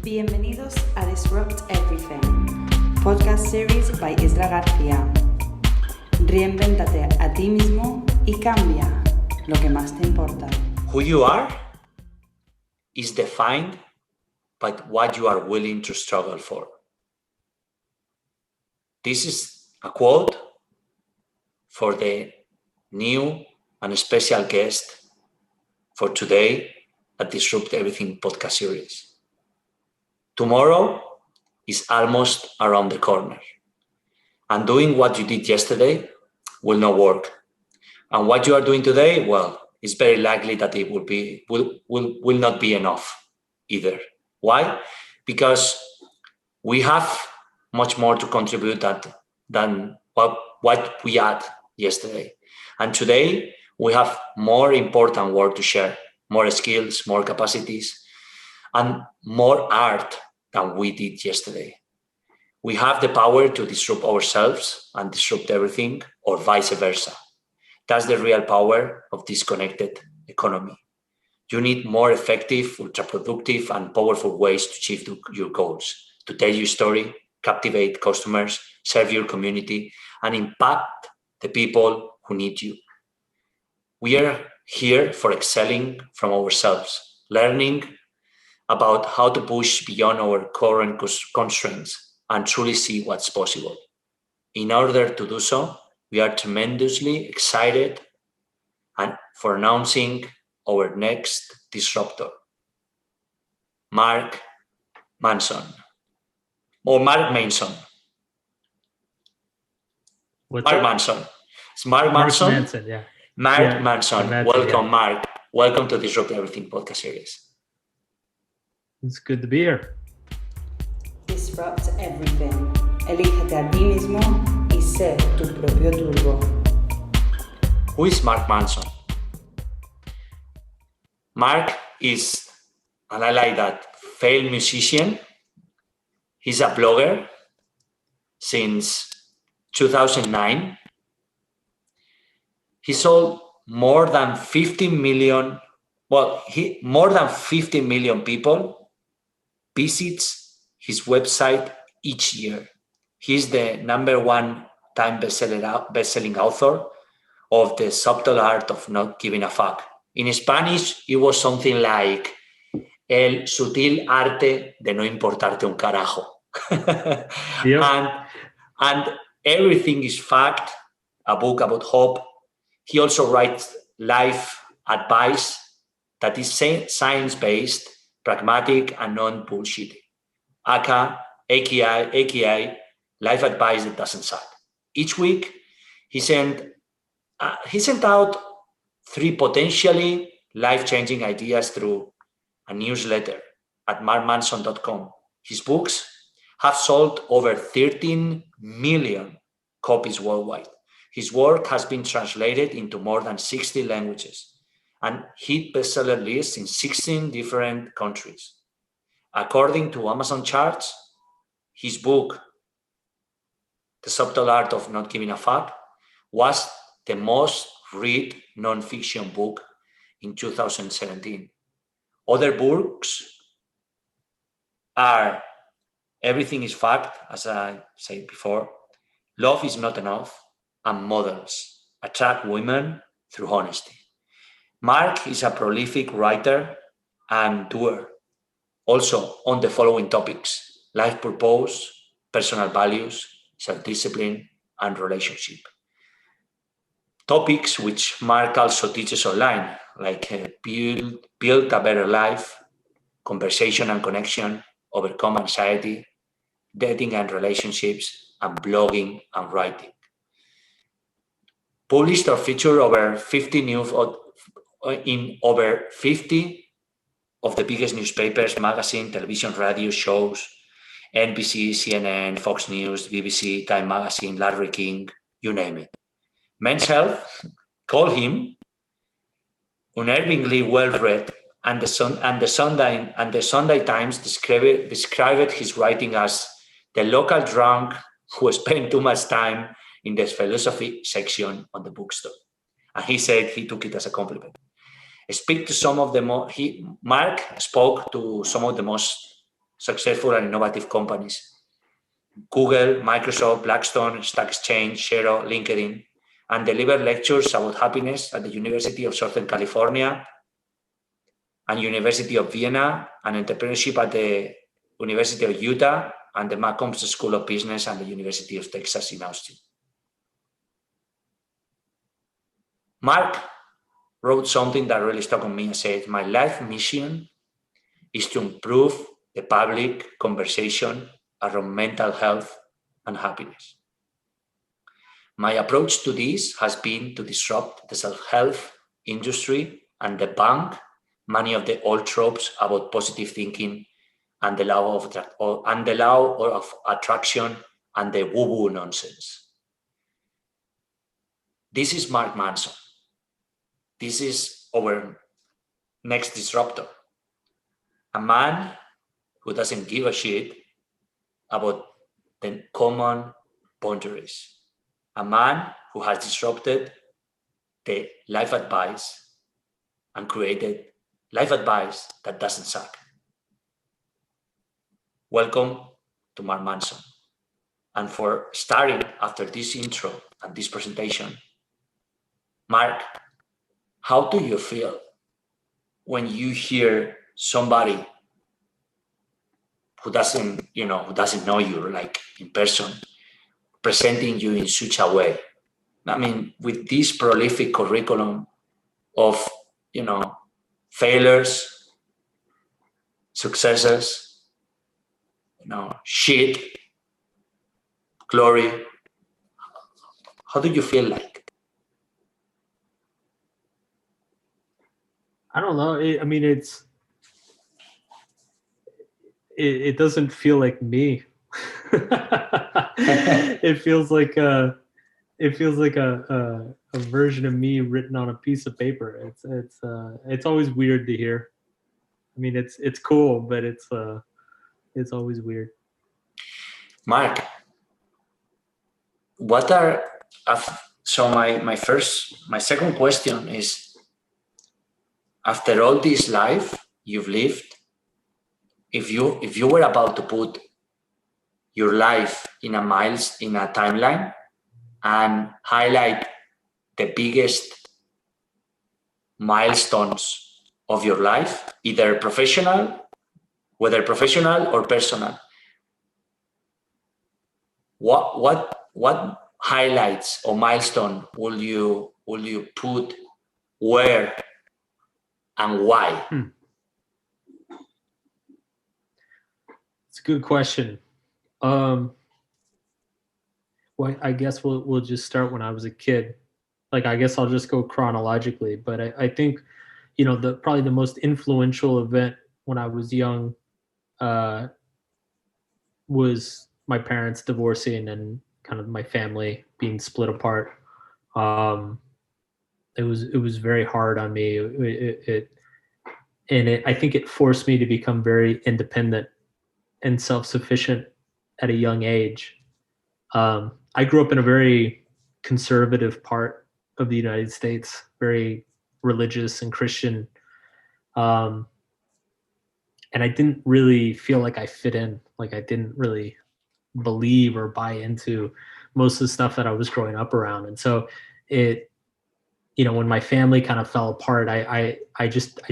Bienvenidos a Disrupt Everything, podcast series by Isra Garcia. Reinvéntate a ti mismo y cambia lo que más te importa. Who you are is defined by what you are willing to struggle for. This is a quote for the new and special guest for today at Disrupt Everything podcast series. Tomorrow is almost around the corner, and doing what you did yesterday will not work. And what you are doing today, well, it's very likely that it will not be enough either. Why? Because we have much more to contribute than what we had yesterday. And today we have more important work to share, more skills, more capacities, and more art than we did yesterday. We have the power to disrupt ourselves and disrupt everything, or vice versa. That's the real power of this connected economy. You need more effective, ultra-productive, and powerful ways to achieve your goals, to tell your story, captivate customers, serve your community, and impact the people who need you. We are here for excelling from ourselves, learning about how to push beyond our current constraints and truly see what's possible. In order to do so, we are tremendously excited and for announcing our next disruptor, Mark Manson, or Mark Manson. Mark Manson. It's Mark Manson. Manson, yeah. Mark Manson. Welcome, yeah. Mark. Welcome to Disrupt Everything podcast series. It's good to be here. Disrupt Everything. Elígete a ti mismo y sé tu propio turbo. Who is Mark Manson? Mark is, and I like that, failed musician. He's a blogger since 2009. He sold more than 50 million people visits his website each year. He's the number one time best-selling author of The Subtle Art of Not Giving a Fuck. In Spanish, it was something like El sutil arte de no importarte un carajo. Yep. And everything is fact, a book about hope. He also writes life advice that is science-based, pragmatic, and non-bullshitting. AKA life advice that doesn't suck. Each week, he sent out 3 potentially life-changing ideas through a newsletter at markmanson.com. His books have sold over 13 million copies worldwide. His work has been translated into more than 60 languages and hit bestseller lists in 16 different countries. According to Amazon charts, his book, The Subtle Art of Not Giving a Fuck, was the most read non-fiction book in 2017. Other books are Everything is Fact, as I said before, Love is Not Enough, and Models, Attract Women Through Honesty. Mark is a prolific writer and doer, also on the following topics: life purpose, personal values, self-discipline, and relationship. Topics which Mark also teaches online, like build a better life, conversation and connection, overcome anxiety, dating and relationships, and blogging and writing. Published or featured in over 50 of the biggest newspapers, magazine, television, radio shows, NBC, CNN, Fox News, BBC, Time Magazine, Larry King, you name it. Men's Health called him unerringly well-read, and the Sunday Times described his writing as the local drunk who spent too much time in the philosophy section on the bookstore. And he said he took it as a compliment. Mark spoke to some of the most successful and innovative companies. Google, Microsoft, Blackstone, Stock Exchange, Xero, LinkedIn, and delivered lectures about happiness at the University of Southern California and University of Vienna, and entrepreneurship at the University of Utah and the Macomb School of Business and the University of Texas in Austin. Mark wrote something that really stuck on me and said, "My life mission is to improve the public conversation around mental health and happiness. My approach to this has been to disrupt the self-help industry and debunk many of the old tropes about positive thinking and the law of attraction and the woo-woo nonsense." This is Mark Manson. This is our next disruptor. A man who doesn't give a shit about the common boundaries. A man who has disrupted the life advice and created life advice that doesn't suck. Welcome to Mark Manson. And for starting after this intro and this presentation, Mark, how do you feel when you hear somebody who doesn't know you like in person, presenting you in such a way? I mean, with this prolific curriculum of, failures, successes, shit, glory, how do you feel like? I don't know. It doesn't feel like me. It feels like a version of me written on a piece of paper. It's always weird to hear. I mean, it's cool, but it's always weird. Mark, my second question is, after all this life you've lived, if you were about to put your life in a timeline and highlight the biggest milestones of your life, whether professional or personal, what highlights or milestone will you put where and why? It's a good question. Well, I guess we'll just start when I was a kid. Like, I guess I'll just go chronologically, but I think, probably the most influential event when I was young was my parents divorcing and kind of my family being split apart. It was very hard on me. I think it forced me to become very independent and self-sufficient at a young age. I grew up in a very conservative part of the United States, very religious and Christian. And I didn't really feel like I fit in. Like, I didn't really believe or buy into most of the stuff that I was growing up around. And so when my family kind of fell apart, I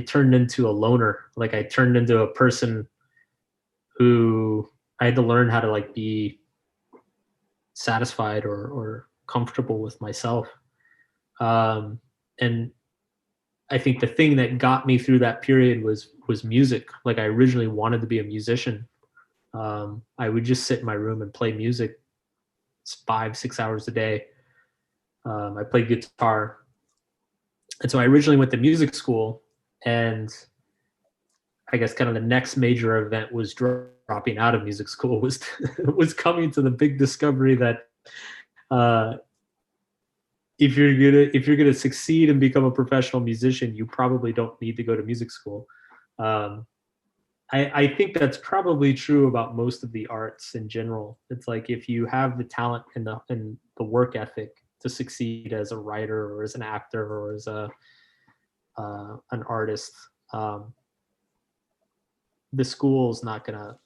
turned into a loner. Like, I turned into a person who I had to learn how to like be satisfied or comfortable with myself. And I think the thing that got me through that period was music. Like, I originally wanted to be a musician. I would just sit in my room and play music 5-6 hours a day. I played guitar. And so I originally went to music school, and I guess kind of the next major event was dropping out of music school, was coming to the big discovery that if you're gonna succeed and become a professional musician, you probably don't need to go to music school. I think that's probably true about most of the arts in general. It's like, if you have the talent and the work ethic to succeed as a writer or as an actor or as an artist, the school's not gonna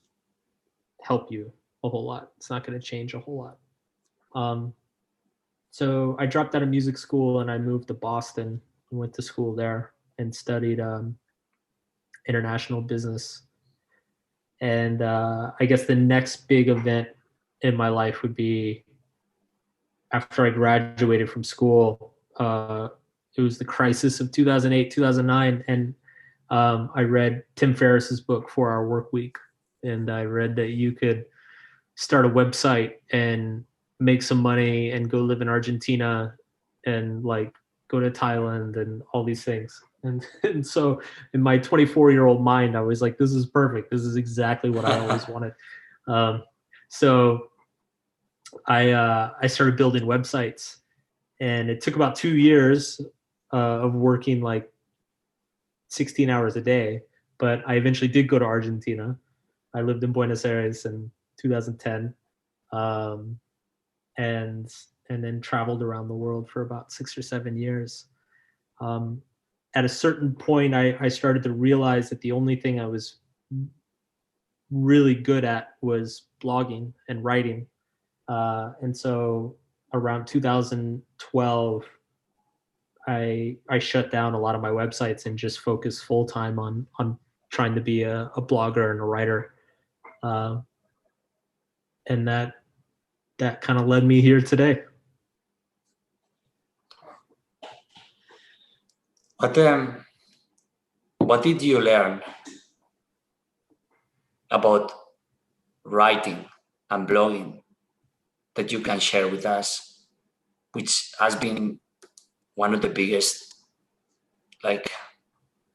help you a whole lot. It's not going to change a whole lot. So I dropped out of music school and I moved to Boston and went to school there and studied international business. And I guess the next big event in my life would be after I graduated from school. It was the crisis of 2008, 2009. And I read Tim Ferriss's book, 4 Hour Work Week. And I read that you could start a website and make some money and go live in Argentina and like go to Thailand and all these things. And so in my 24-year-old mind, I was like, this is perfect. This is exactly what I always wanted. So I started building websites, and it took about 2 years of working like 16 hours a day. But I eventually did go to Argentina. I lived in Buenos Aires in 2010. And then traveled around the world for about 6 or 7 years. At a certain point, I started to realize that the only thing I was really good at was blogging and writing. And so around 2012, I shut down a lot of my websites and just focused full time on trying to be a blogger and a writer. And that kind of led me here today. What did you learn about writing and blogging that you can share with us, which has been one of the biggest like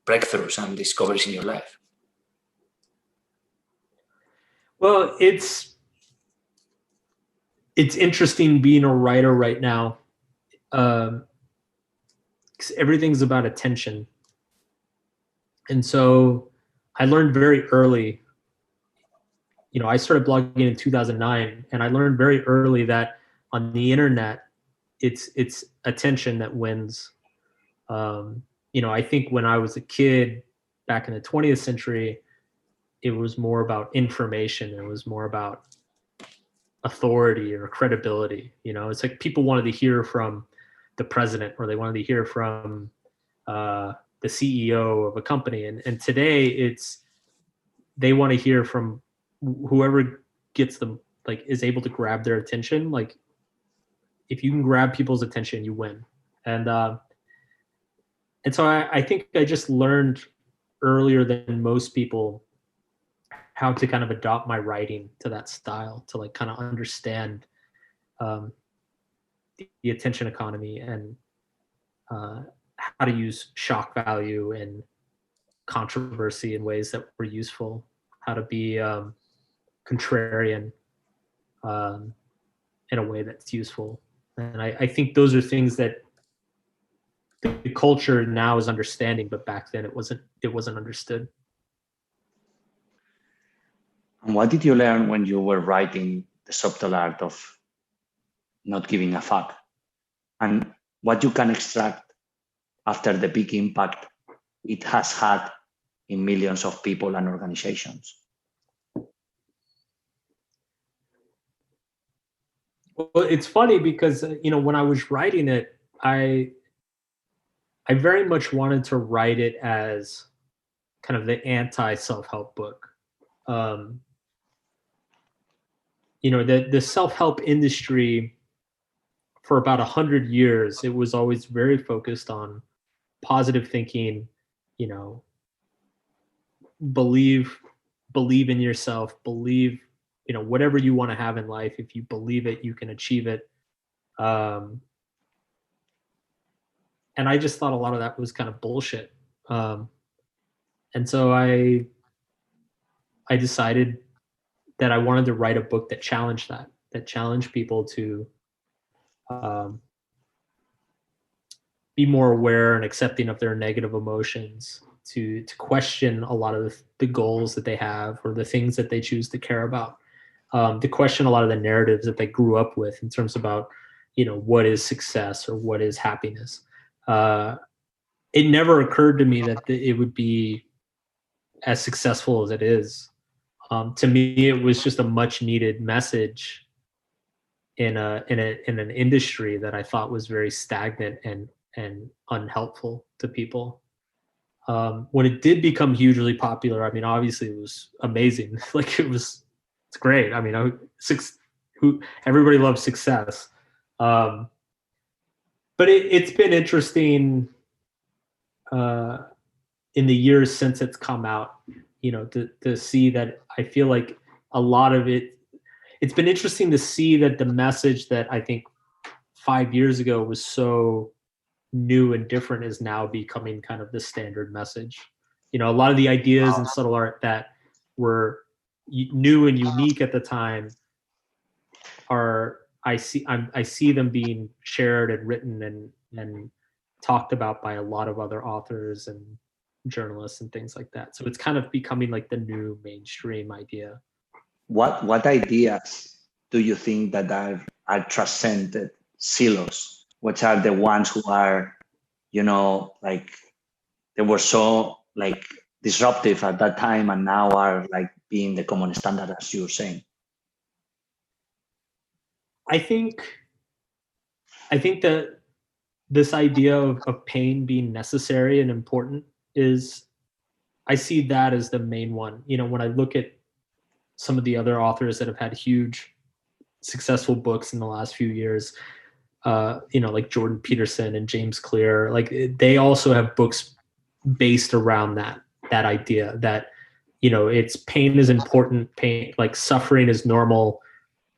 breakthroughs and discoveries in your life? Well, it's interesting being a writer right now. 'Cause everything's about attention. And so I learned very early, I started blogging in 2009, and I learned very early that on the internet, it's attention that wins. I think when I was a kid back in the 20th century, it was more about information. It was more about authority or credibility. It's like people wanted to hear from the president, or they wanted to hear from the CEO of a company. And today they want to hear from whoever gets them, like is able to grab their attention. Like if you can grab people's attention, you win. And so I think I just learned earlier than most people how to kind of adopt my writing to that style, to like kind of understand the attention economy and how to use shock value and controversy in ways that were useful, how to be contrarian in a way that's useful. And I think those are things that the culture now is understanding, but back then it wasn't understood. And what did you learn when you were writing The Subtle Art of Not Giving a Fuck? And what you can extract after the big impact it has had in millions of people and organizations? Well, it's funny because, when I was writing it, I very much wanted to write it as kind of the anti-self-help book. The self-help industry for about 100 years, it was always very focused on positive thinking, believe in yourself, believe, whatever you want to have in life, if you believe it, you can achieve it. And I just thought a lot of that was kind of bullshit. And so I decided that I wanted to write a book that challenged that challenged people to be more aware and accepting of their negative emotions, to question a lot of the goals that they have or the things that they choose to care about, to question a lot of the narratives that they grew up with in terms about, what is success or what is happiness. It never occurred to me that it would be as successful as it is. To me, it was just a much needed message in an industry that I thought was very stagnant and unhelpful to people. When it did become hugely popular, I mean, obviously it was amazing. Like it's great. I mean, everybody loves success. But it's been interesting in the years since it's come out, to see that I feel like a lot of it's been interesting to see that the message that I think 5 years ago was so new and different is now becoming kind of the standard message. A lot of the ideas in subtle art that were new and unique at the time I see them being shared and written and talked about by a lot of other authors and journalists and things like that. So it's kind of becoming like the new mainstream idea. What ideas do you think that are transcended silos? What are the ones who are, like they were so like disruptive at that time and now are like being the common standard, as you were saying? I think that this idea of pain being necessary and important I see that as the main one. When I look at some of the other authors that have had huge successful books in the last few years, like Jordan Peterson and James Clear, like they also have books based around that idea that, it's pain is important, pain, like suffering is normal.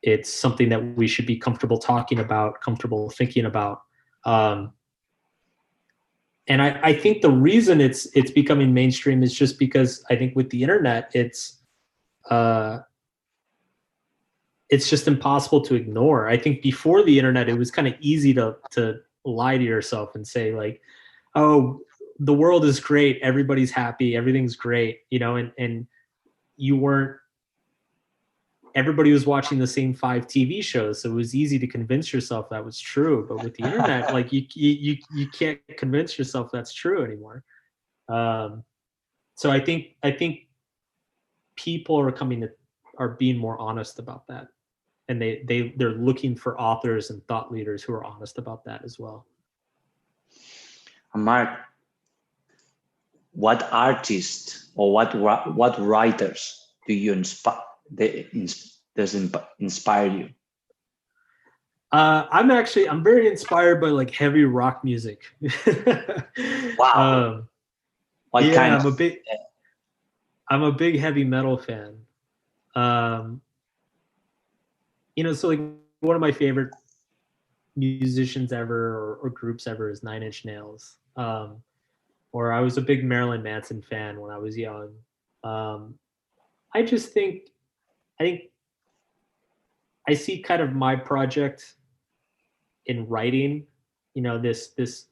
It's something that we should be comfortable talking about, comfortable thinking about. And I think the reason it's becoming mainstream is just because I think with the internet, it's just impossible to ignore. I think before the internet, it was kind of easy to lie to yourself and say like, oh, the world is great, everybody's happy, everything's great, and you weren't. Everybody was watching the same 5 TV shows, so it was easy to convince yourself that was true. But with the internet, like you can't convince yourself that's true anymore. So I think people are being more honest about that, and they're looking for authors and thought leaders who are honest about that as well. Mark, what artists or what writers do you inspire you? I'm very inspired by like heavy rock music. Wow. I'm a big heavy metal fan. So like one of my favorite musicians ever or groups ever is 9 Inch Nails. Or I was a big Marilyn Manson fan when I was young. I think I see kind of my project in writing, this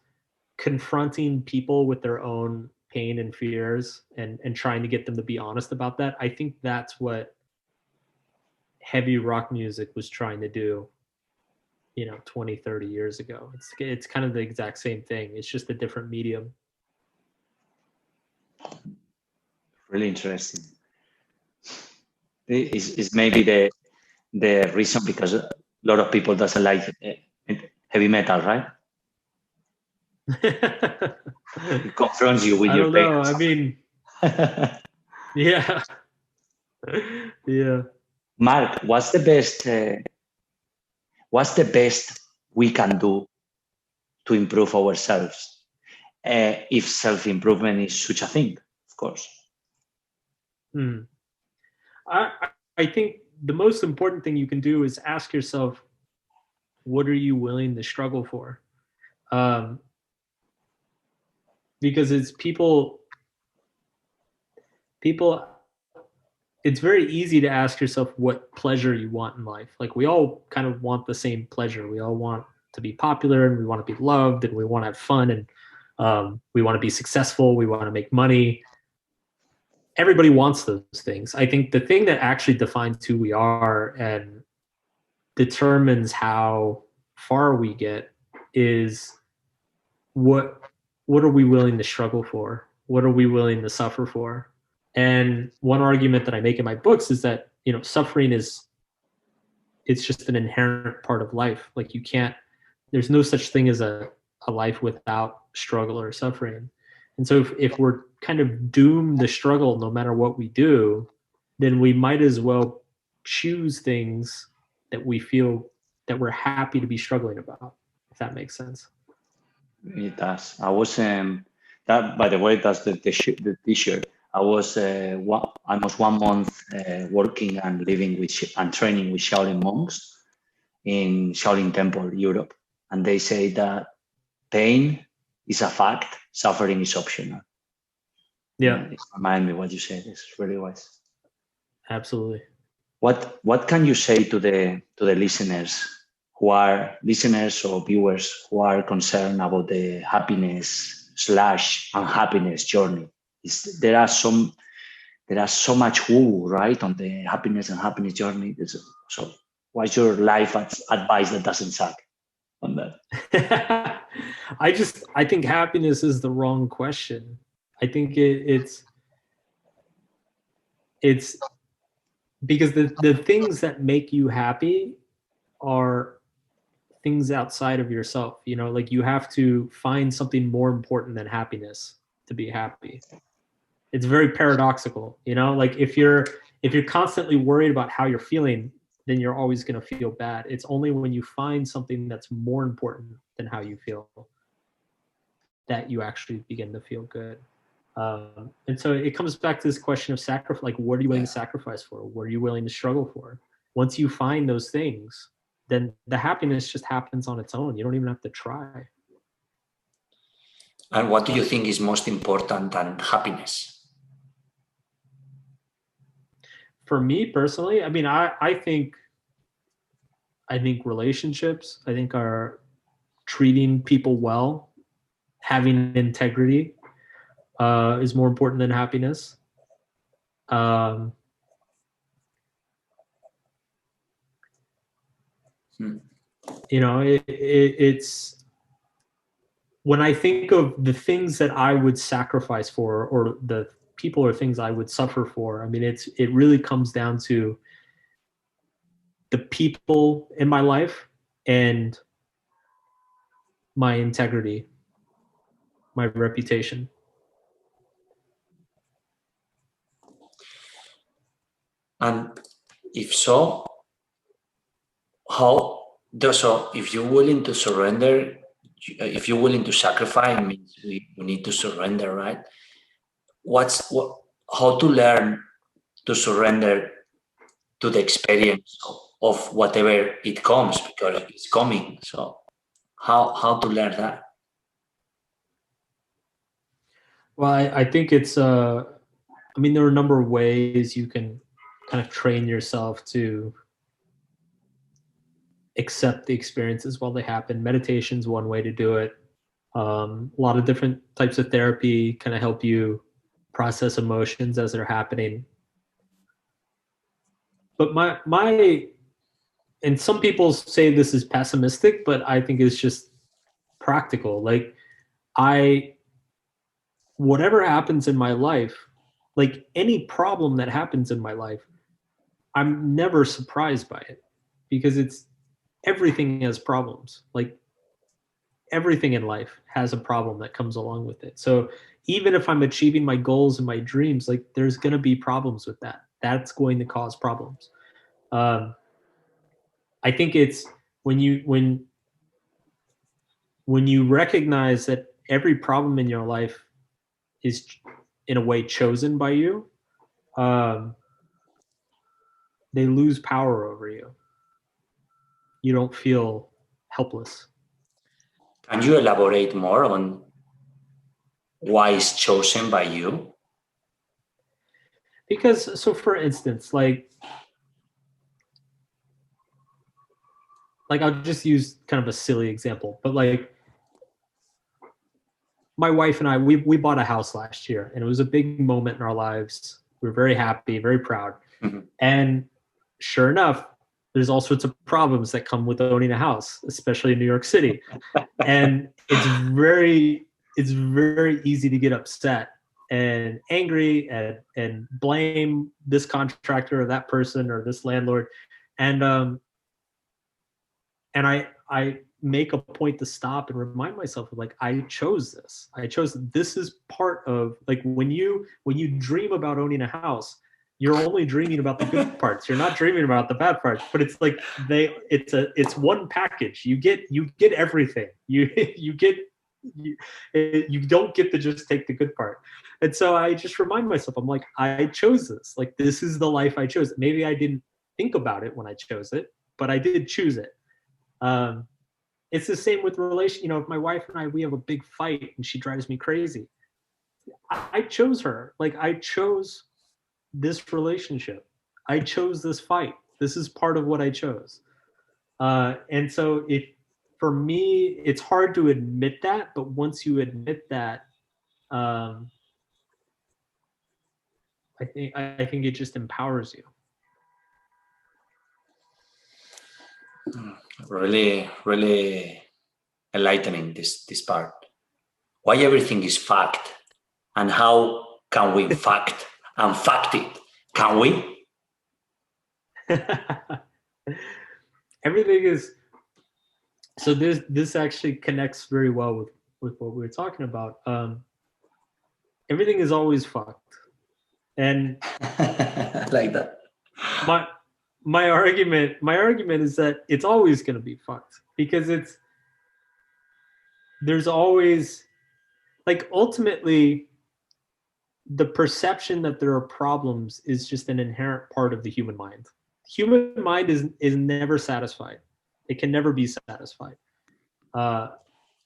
confronting people with their own pain and fears and trying to get them to be honest about that. I think that's what heavy rock music was trying to do, 20, 30 years ago. It's kind of the exact same thing. It's just a different medium. Really interesting. Is maybe the reason because a lot of people doesn't like heavy metal, right? It confronts you with your pain. I mean, yeah. Yeah. Mark, what's the best we can do to improve ourselves? If self-improvement is such a thing, of course. I think the most important thing you can do is ask yourself, what are you willing to struggle for? Because it's people, it's very easy to ask yourself what pleasure you want in life. Like we all kind of want the same pleasure. We all want to be popular and we want to be loved and we want to have fun and we want to be successful. We want to make money. Everybody wants those things. I think the thing that actually defines who we are and determines how far we get is what are we willing to struggle for? What are we willing to suffer for? And one argument that I make in my books is that, suffering it's just an inherent part of life. Like there's no such thing as a life without struggle or suffering. And so if we're kind of doomed to struggle no matter what we do, then we might as well choose things that we feel that we're happy to be struggling about, if that makes sense. It does. I was that, by the way, that's the t-shirt. I was almost 1 month working and living and training with Shaolin monks in Shaolin Temple, Europe, and they say that pain is a fact, suffering is optional. Yeah, it reminds me what you said. It's really wise. Absolutely. What can you say to the listeners who are listeners or viewers who are concerned about the happiness/unhappiness journey? There are so much woo, right, on the happiness and happiness journey. So what's your life advice that doesn't suck on that? I think happiness is the wrong question. I think it's because the things that make you happy are things outside of yourself. Like you have to find something more important than happiness to be happy. It's very paradoxical, like if you're constantly worried about how you're feeling, then you're always going to feel bad. It's only when you find something that's more important than how you feel that you actually begin to feel good. And so it comes back to this question of sacrifice. Like, what are you willing to sacrifice for? What are you willing to struggle for? Once you find those things, then the happiness just happens on its own. You don't even have to try. And what do you think is most important than happiness? For me personally, I mean, I think relationships, I think are treating people well, having integrity is more important than happiness. It's when I think of the things that I would sacrifice for, or the people or things I would suffer for, I mean, it really comes down to the people in my life and my integrity, my reputation. And if so, if you're willing to surrender, if you're willing to sacrifice, it means we need to surrender, right? How to learn to surrender to the experience of whatever it comes, because it's coming. So how to learn that? Well, I think it's I mean, there are a number of ways you can kind of train yourself to accept the experiences while they happen. Meditation's one way to do it. A lot of different types of therapy kind of help you process emotions as they're happening. But my and some people say this is pessimistic, but I think it's just practical. Like whatever happens in my life, like any problem that happens in my life, I'm never surprised by it, because everything has problems. Like everything in life has a problem that comes along with it. So even if I'm achieving my goals and my dreams, like there's going to be problems with that. That's going to cause problems. I think it's when you recognize that every problem in your life is in a way chosen by you, they lose power over you. You don't feel helpless. Can you elaborate more on why it's chosen by you? Because, so for instance, like I'll just use kind of a silly example, but like my wife and I, we bought a house last year, and it was a big moment in our lives. We were very happy, very proud. Mm-hmm. And sure enough, there's all sorts of problems that come with owning a house, especially in New York City. And it's very easy to get upset and angry and blame this contractor or that person or this landlord. And I make a point to stop and remind myself of like, I chose this. This is part of like when you dream about owning a house, you're only dreaming about the good parts. You're not dreaming about the bad parts. But it's like it's one package. You get everything. You don't get to just take the good part. And so I just remind myself, I'm like, I chose this. Like, this is the life I chose. Maybe I didn't think about it when I chose it, but I did choose it. It's the same with relation. If my wife and I, we have a big fight and she drives me crazy. I chose her. Like, I chose this relationship. I chose this fight. This is part of what I chose. And so for me, it's hard to admit that, but once you admit that, I think it just empowers you. Really, really enlightening this part. Why everything is fact, and how can we fact and fact it? Can we? Everything is. So this actually connects very well with what we were talking about. Everything is always fucked, and like that. My argument is that it's always going to be fucked, because there's always, like, ultimately the perception that there are problems is just an inherent part of the human mind. Human mind is never satisfied. It can never be satisfied. No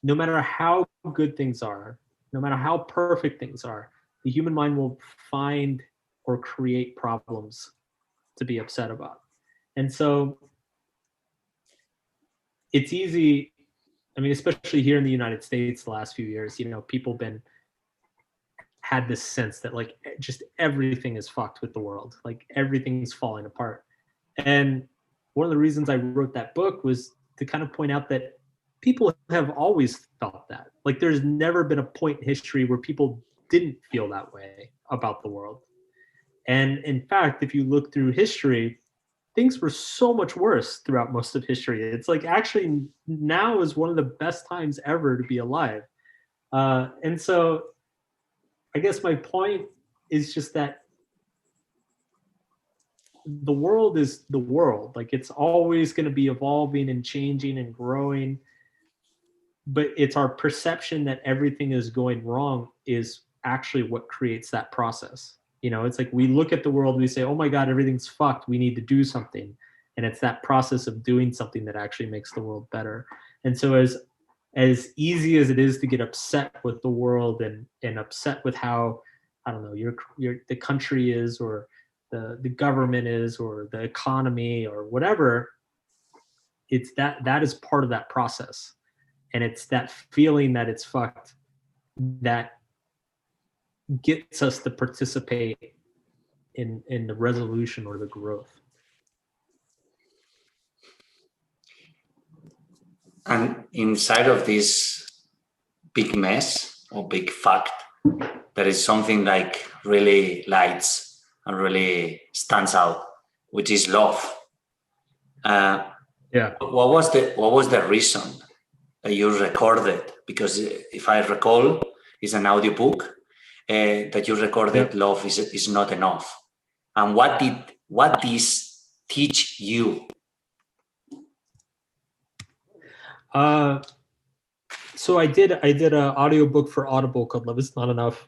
matter how good things are, no matter how perfect things are, the human mind will find or create problems to be upset about. And so it's easy, I mean, especially here in the United States the last few years, people had this sense that like just everything is fucked with the world. Like everything's falling apart. And one of the reasons I wrote that book was to kind of point out that people have always felt that. Like there's never been a point in history where people didn't feel that way about the world. And in fact, if you look through history, things were so much worse throughout most of history. It's like actually now is one of the best times ever to be alive. And so I guess my point is just that the world is the world. Like it's always going to be evolving and changing and growing. But it's our perception that everything is going wrong is actually what creates that process. It's like we look at the world, we say, oh my God, everything's fucked. We need to do something. And it's that process of doing something that actually makes the world better. And so as easy as it is to get upset with the world and upset with how, I don't know, the country is, or the government is, or the economy or whatever, it's that is part of that process. And it's that feeling that it's fucked that gets us to participate in the resolution or the growth. And inside of this big mess or big fact, there is something like really lights and really stands out, which is love. Yeah. What was the reason that you recorded? Because if I recall, it's an audiobook that you recorded. Yeah. Love is not enough. And what this teach you? So I did an audiobook for Audible called Love Is Not Enough.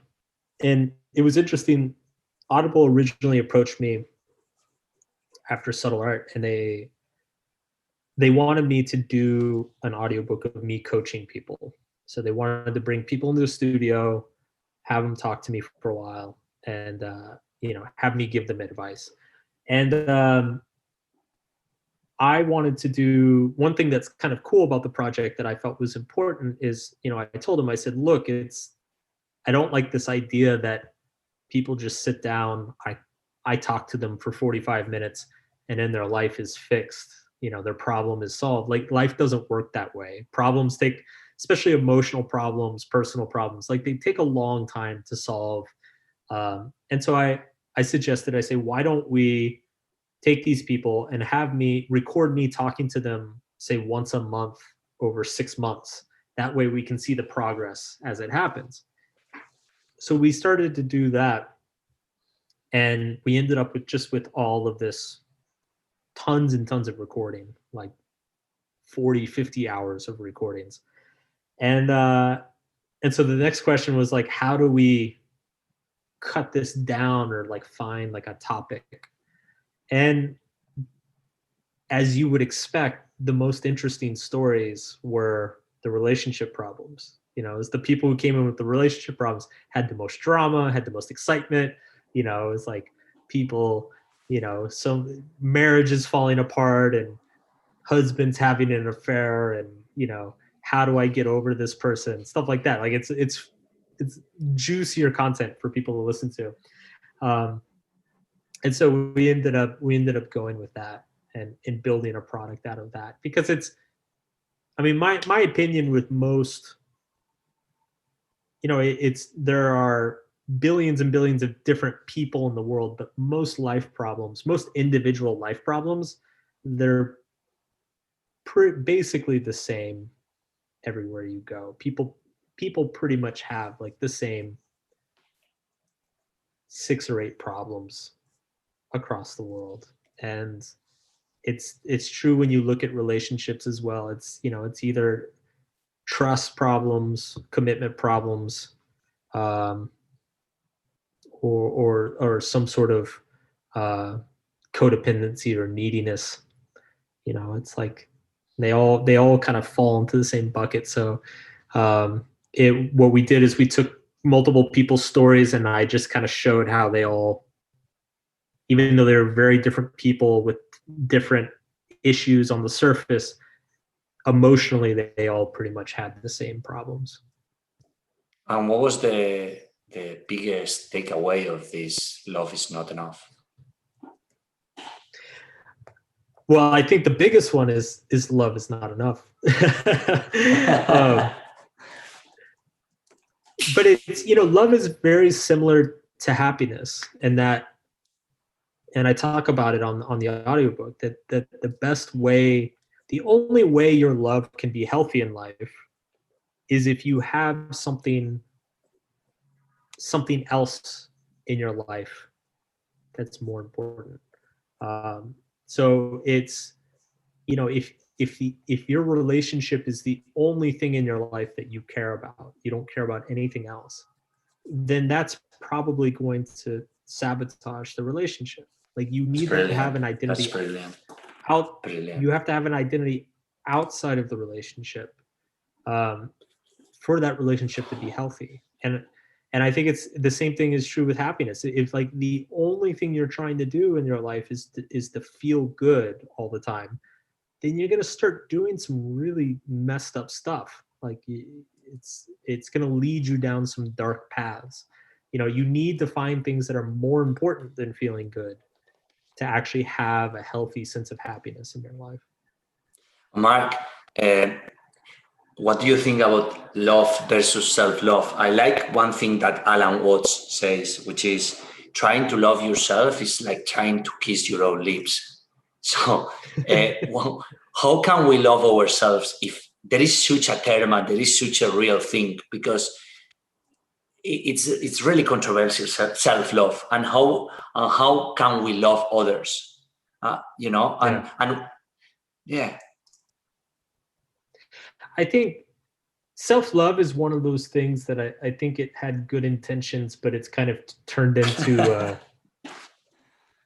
And it was interesting. Audible originally approached me after Subtle Art, and they wanted me to do an audiobook of me coaching people. So they wanted to bring people into the studio, have them talk to me for a while, and have me give them advice. And I wanted to do one thing that's kind of cool about the project that I felt was important is, I told them, I said, look, I don't like this idea that people just sit down, I talk to them for 45 minutes and then their life is fixed. Their problem is solved. Like life doesn't work that way. Problems take, especially emotional problems, personal problems, like they take a long time to solve. And so I suggested, I say, why don't we take these people and have me record me talking to them, say once a month over 6 months. That way we can see the progress as it happens. So we started to do that, and we ended up with all of this, tons and tons of recording, like 40, 50 hours of recordings. And so the next question was like, how do we cut this down or like find like a topic? And as you would expect, the most interesting stories were the relationship problems. You know, it's the people who came in with the relationship problems had the most drama, had the most excitement. You know, it's like people, you know, some marriages falling apart and husbands having an affair, and, you know, how do I get over this person? Stuff like that. Like it's juicier content for people to listen to. And so we ended up going with that and building a product out of that, because it's, I mean, my opinion with most, you know, there are billions and billions of different people in the world, but most individual life problems, they're basically the same everywhere you go. People pretty much have like the same 6 or 8 problems across the world. And it's true when you look at relationships as well. It's, you know, it's either trust problems, commitment problems, or some sort of codependency or neediness. You know, it's like they all kind of fall into the same bucket. So what we did is we took multiple people's stories, and I just kind of showed how they all, even though they're very different people with different issues on the surface, emotionally they all pretty much had the same problems. And what was the biggest takeaway of this love is not enough? Well, I think the biggest one is love is not enough. But it's, you know, love is very similar to happiness, and I talk about it on the audiobook, that the best way, the only way your love can be healthy in life is if you have something else in your life that's more important. So it's, you know, if your relationship is the only thing in your life that you care about, you don't care about anything else, then that's probably going to sabotage the relationship. Like, you need to have an identity. That's brilliant. You have to have an identity outside of the relationship for that relationship to be healthy. And I think it's the same thing is true with happiness. If like the only thing you're trying to do in your life is to feel good all the time, then you're going to start doing some really messed up stuff. Like, it's going to lead you down some dark paths. You know, you need to find things that are more important than feeling good to actually have a healthy sense of happiness in your life. Mark, what do you think about love versus self-love? I like one thing that Alan Watts says, which is trying to love yourself is like trying to kiss your own lips. So well, how can we love ourselves if there is such a term and there is such a real thing? Because it's really controversial, self-love, and how can we love others? You know, and yeah. I think self-love is one of those things that I think it had good intentions, but it's kind of turned into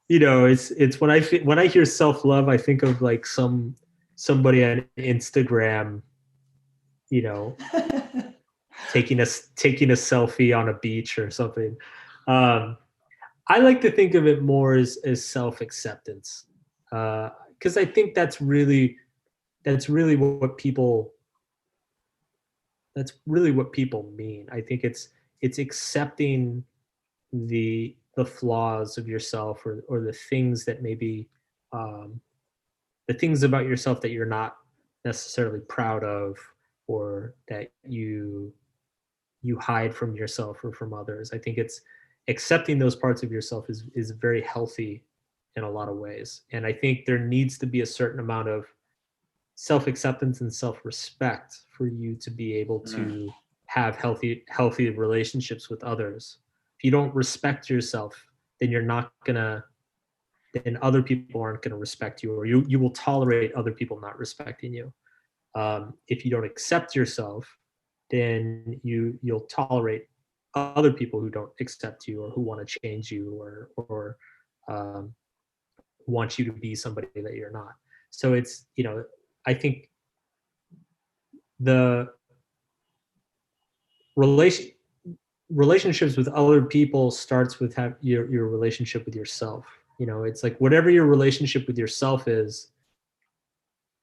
you know, it's when I hear self-love, I think of like somebody on Instagram, you know, taking a selfie on a beach or something. I like to think of it more as self-acceptance, because I think that's really what people mean. I think it's accepting the flaws of yourself, or the things that maybe the things about yourself that you're not necessarily proud of, or that you hide from yourself or from others. I think accepting those parts of yourself is very healthy in a lot of ways. And I think there needs to be a certain amount of self-acceptance and self-respect for you to be able to have healthy relationships with others. If you don't respect yourself, then then other people aren't going to respect you, or you will tolerate other people not respecting you. If you don't accept yourself, then you'll tolerate other people who don't accept you or who want to change you or want you to be somebody that you're not. So it's, I think the relationships with other people starts with your relationship with yourself. It's like whatever your relationship with yourself is,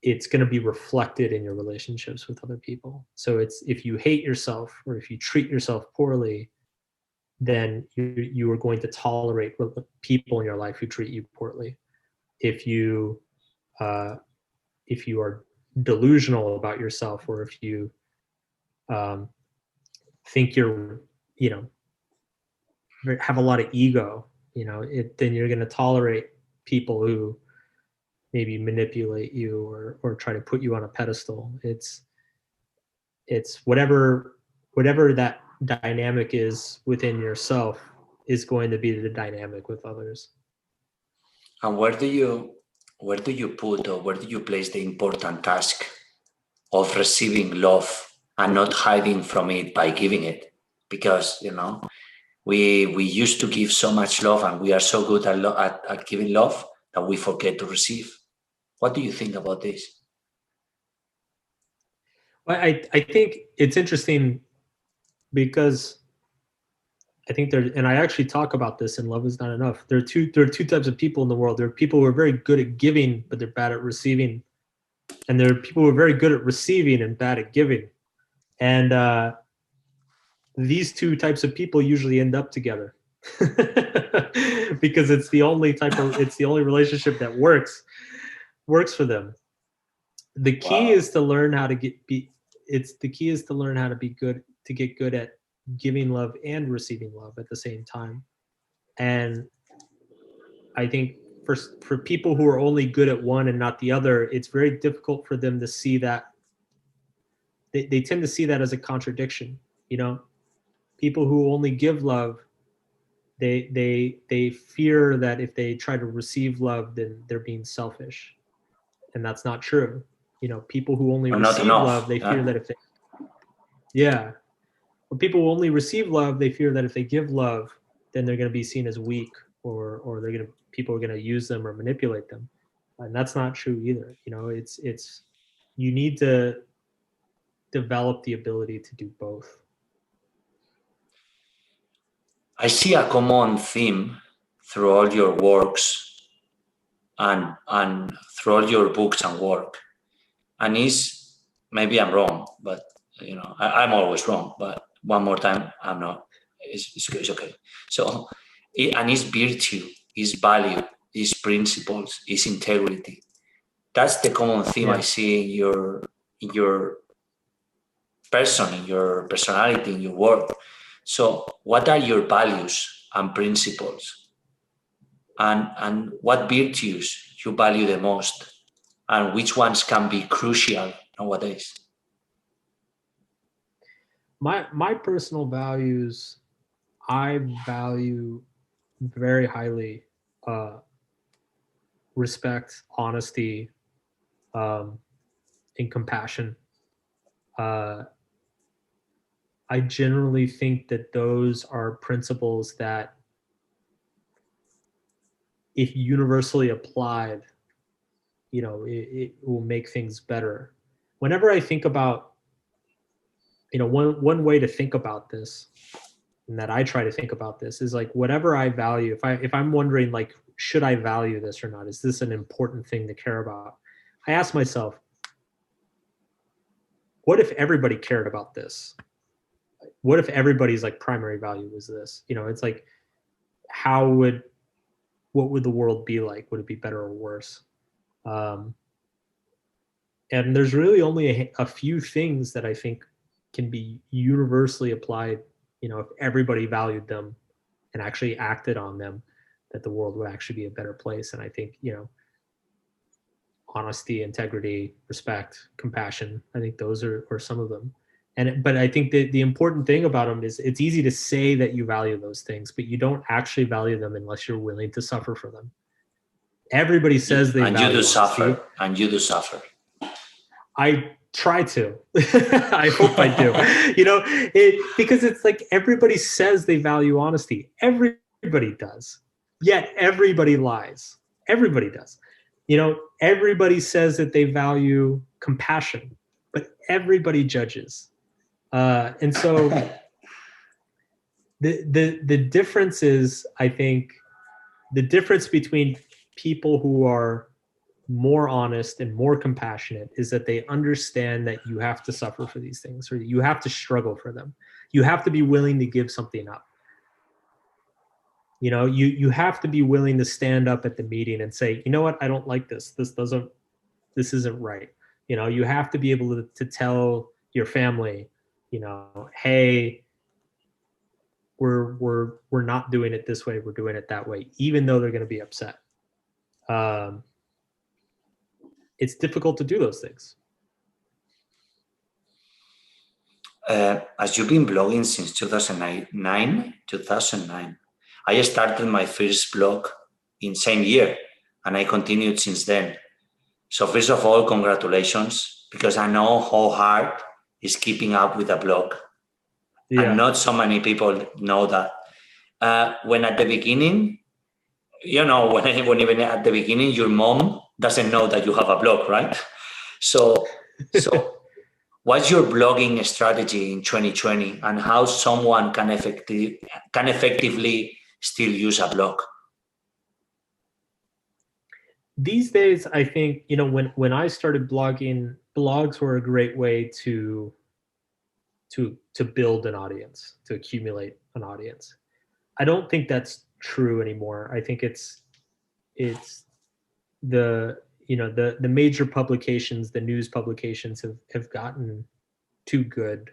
it's going to be reflected in your relationships with other people. So it's, if you hate yourself or if you treat yourself poorly, then you are going to tolerate people in your life who treat you poorly. If you are delusional about yourself, or if you think you're, have a lot of ego, then you're going to tolerate people who maybe manipulate you or try to put you on a pedestal. It's whatever that dynamic is within yourself is going to be the dynamic with others. And where do you put, or where do you place the important task of receiving love and not hiding from it by giving it? Because we used to give so much love, and we are so good at giving love that we forget to receive. What do you think about this? Well, I think it's interesting because I think and I actually talk about this in Love Is Not Enough. There are two types of people in the world. There are people who are very good at giving, but they're bad at receiving. And there are people who are very good at receiving and bad at giving. And these two types of people usually end up together because it's the only relationship that works for them. The key is to learn how to get good at giving love and receiving love at the same time. And I think for people who are only good at one and not the other, it's very difficult for them to see that. They tend to see that as a contradiction. People who only give love, they fear that if they try to receive love, then they're being selfish, and that's not true. People who only receive love, they fear that if they or people who only receive love, they fear that if they give love, then they're going to be seen as weak, or people are going to use them or manipulate them, and that's not true either. It's you need to develop the ability to do both. I see a common theme through all your works and through all your books and work, and maybe I'm wrong, but I'm always wrong. But one more time, I'm not. It's okay. So, and it's virtue, it's value, it's principles, it's integrity. That's the common theme I see in your person, in your personality, in your work. So what are your values and principles? And what virtues you value the most? And which ones can be crucial nowadays? My personal values, I value very highly respect, honesty, and compassion. I generally think that those are principles that, if universally applied, it will make things better. Whenever I think about, one way to think about this, and that I try to think about this, is like, whatever I value, if I'm wondering, like, should I value this or not? Is this an important thing to care about? I ask myself, what if everybody cared about this? What if everybody's like primary value was this? It's like, what would the world be like? Would it be better or worse? And there's really only a few things that I think can be universally applied. If everybody valued them, and actually acted on them, that the world would actually be a better place. And I think, honesty, integrity, respect, compassion, I think those are some of them. But I think that the important thing about them is it's easy to say that you value those things, but you don't actually value them unless you're willing to suffer for them. Everybody says they and value you do honesty. suffer, and you do suffer. I try to. I hope I do. Because it's like everybody says they value honesty. Everybody does. Yet everybody lies. Everybody does. Everybody says that they value compassion, but everybody judges. And so the difference is, I think, the difference between people who are more honest and more compassionate is that they understand that you have to suffer for these things, or you have to struggle for them. You have to be willing to give something up. You have to be willing to stand up at the meeting and say, you know what, I don't like this. This isn't right. You have to be able to tell your family, hey, we're not doing it this way. We're doing it that way, even though they're going to be upset. It's difficult to do those things. As you've been blogging since 2009, I started my first blog in same year, and I continued since then. So first of all, congratulations, because I know how hard is keeping up with a blog. Yeah. And not so many people know that. When at the beginning, when even at the beginning, your mom doesn't know that you have a blog, right? So what's your blogging strategy in 2020, and how someone can effectively still use a blog? These days, I think, when I started blogging, blogs were a great way to build an audience, to accumulate an audience. I don't think that's true anymore. I think it's the major publications, the news publications have gotten too good.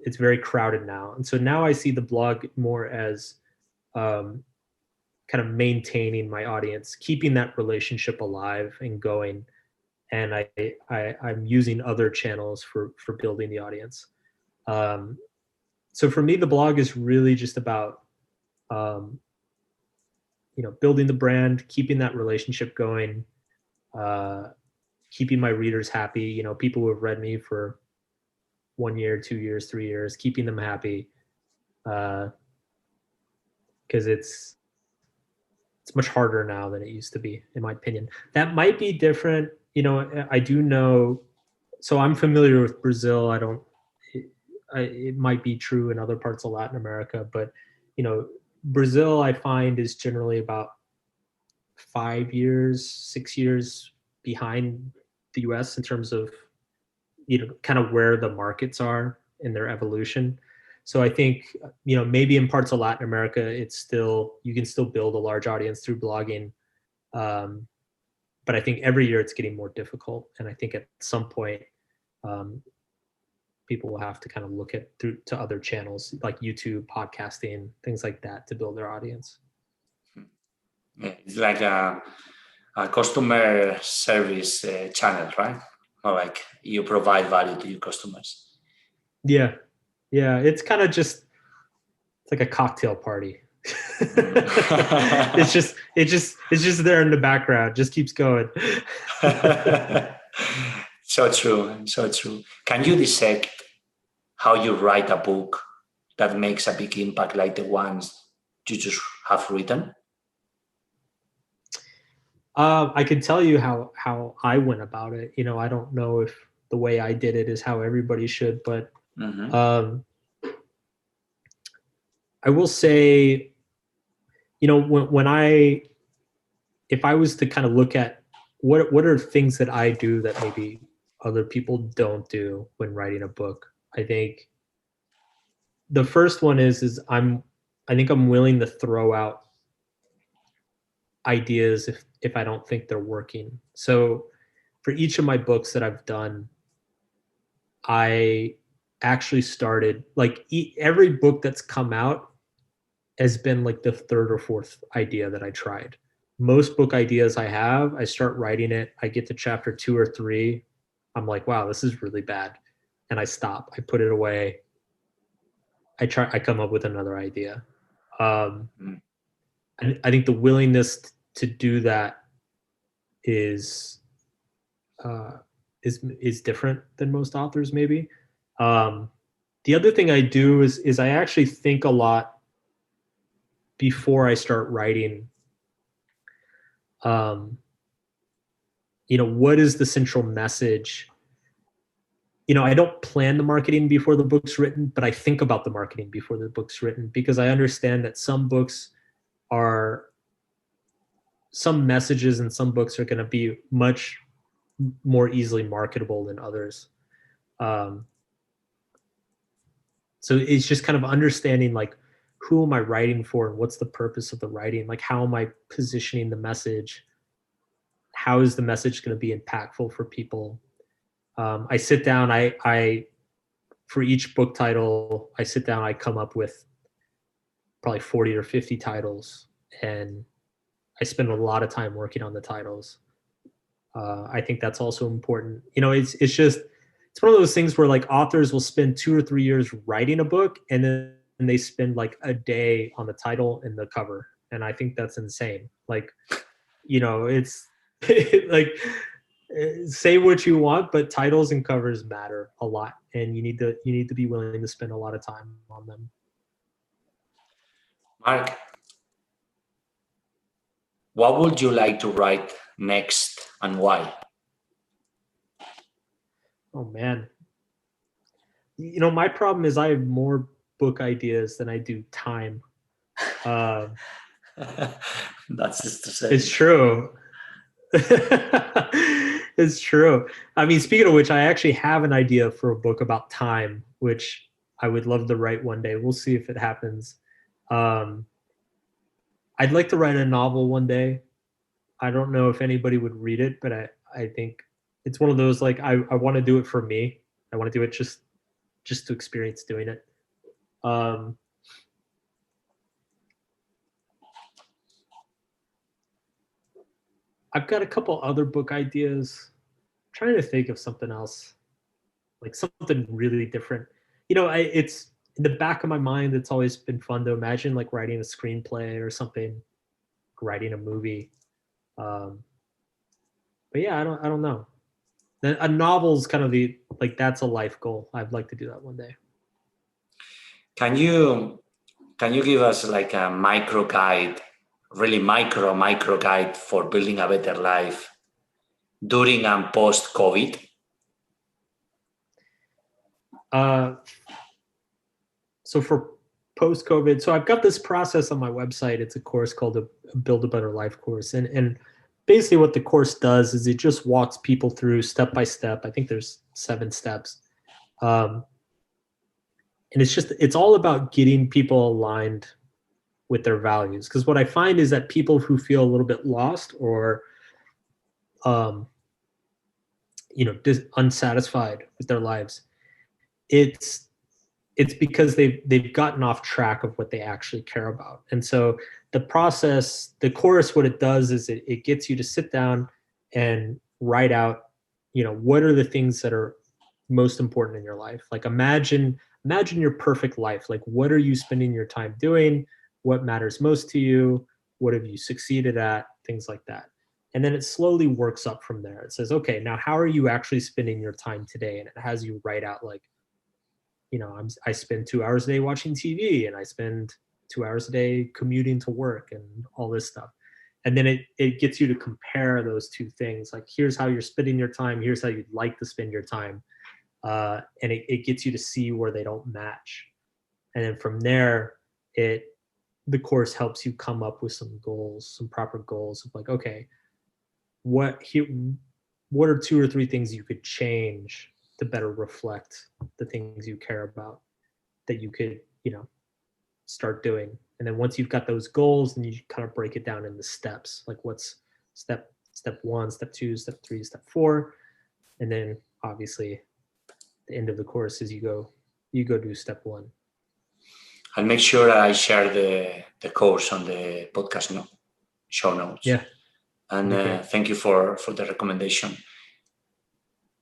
It's very crowded now. And so now I see the blog more as kind of maintaining my audience, keeping that relationship alive and going. And I'm using other channels for building the audience. So for me, the blog is really just about, building the brand, keeping that relationship going, keeping my readers happy, people who have read me for 1 year, 2 years, 3 years, keeping them happy. Because it's much harder now than it used to be, in my opinion. That might be different. I do know, so I'm familiar with Brazil. It might be true in other parts of Latin America, but, Brazil, I find, is generally about 5 years, 6 years behind the US in terms of, kind of where the markets are in their evolution. So I think, maybe in parts of Latin America, you can still build a large audience through blogging. But I think every year it's getting more difficult. And I think at some point, people will have to kind of look to other channels like YouTube, podcasting, things like that to build their audience. Yeah, it's like a customer service channel, right? Or like you provide value to your customers. Yeah. It's kind of it's like a cocktail party. It's just there in the background, just keeps going. So true. Can you dissect how you write a book that makes a big impact like the ones you just have written? I can tell you how I went about it. I don't know if the way I did it is how everybody should, but I will say, if I was to kind of look at what are things that I do that maybe other people don't do when writing a book, I think the first one is I think I'm willing to throw out ideas if I don't think they're working. So for each of my books that I've done, I actually started, like every book that's come out, has been like the third or fourth idea that I tried. Most book ideas I have, I start writing it, I get to chapter 2 or 3, I'm like, wow, this is really bad, and I stop, I put it away, I come up with another idea. I think the willingness to do that is different than most authors, maybe. The other thing I do is I actually think a lot before I start writing. What is the central message? I don't plan the marketing before the book's written, but I think about the marketing before the book's written, because I understand that some messages in some books are going to be much more easily marketable than others. So it's just kind of understanding, like, who am I writing for and what's the purpose of the writing? Like, how am I positioning the message? How is the message going to be impactful for people? I sit down, for each book title, I come up with probably 40 or 50 titles, and I spend a lot of time working on the titles. I think that's also important. It's one of those things where, like, authors will spend 2 or 3 years writing a book, and then they spend like a day on the title and the cover. And I think that's insane. Like, it's like, say what you want, but titles and covers matter a lot, and you need to be willing to spend a lot of time on them. Mark, what would you like to write next and why? Oh man. My problem is I have more book ideas than I do time. That's just to say. It's true. It's true. I mean, speaking of which, I actually have an idea for a book about time, which I would love to write one day. We'll see if it happens. I'd like to write a novel one day. I don't know if anybody would read it, but I think it's one of those, like, I want to do it for me. I want to do it just to experience doing it. I've got a couple other book ideas. I'm trying to think of something else, like something really different. It's in the back of my mind. It's always been fun to imagine, like, writing a screenplay or something, writing a movie. But yeah, I don't know. A novel's kind of that's a life goal. I'd like to do that one day. Can you give us like a micro guide, really micro guide for building a better life during and post COVID? So for post COVID, so I've got this process on my website. It's a course called a Build a Better Life course, and basically what the course does is it just walks people through step by step. I think there's 7 steps. And it's all about getting people aligned with their values. Because what I find is that people who feel a little bit lost or, unsatisfied with their lives, it's because they've gotten off track of what they actually care about. And so the course, what it does is it gets you to sit down and write out, what are the things that are most important in your life. Like, imagine your perfect life. Like, what are you spending your time doing? What matters most to you? What have you succeeded at? Things like that. And then it slowly works up from there. It says, okay, now how are you actually spending your time today? And it has you write out, like, I spend 2 hours a day watching TV, and I spend 2 hours a day commuting to work, and all this stuff. And then it gets you to compare those two things. Like, here's how you're spending your time. Here's how you'd like to spend your time. And it gets you to see where they don't match. And then from there, the course helps you come up with some goals, some proper goals of, like, okay, what are 2 or 3 things you could change to better reflect the things you care about that you could, start doing. And then once you've got those goals, then you kind of break it down into steps. Like, what's step 1, step 2, step 3, step 4. And then obviously the end of the course is you go do step 1. I'll make sure I share the course on the podcast show notes. Yeah. And Okay. thank you for the recommendation.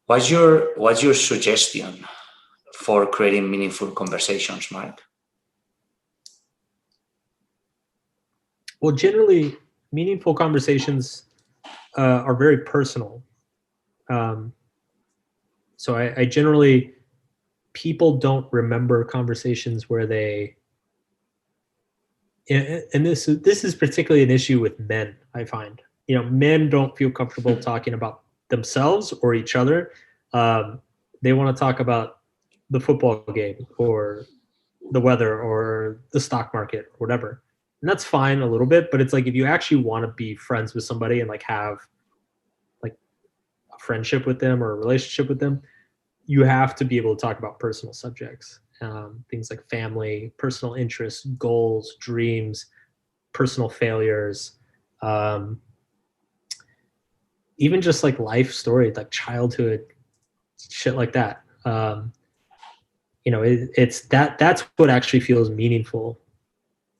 What's your suggestion for creating meaningful conversations, Mark? Well, generally, meaningful conversations are very personal. So I generally, people don't remember conversations where they, and this is particularly an issue with men, I find. Men don't feel comfortable talking about themselves or each other. They want to talk about the football game or the weather or the stock market or whatever. And that's fine a little bit, but it's like if you actually want to be friends with somebody and like have like a friendship with them or a relationship with them, you have to be able to talk about personal subjects, things like family, personal interests, goals, dreams, personal failures, even just like life story, like childhood, shit like that. It's that's what actually feels meaningful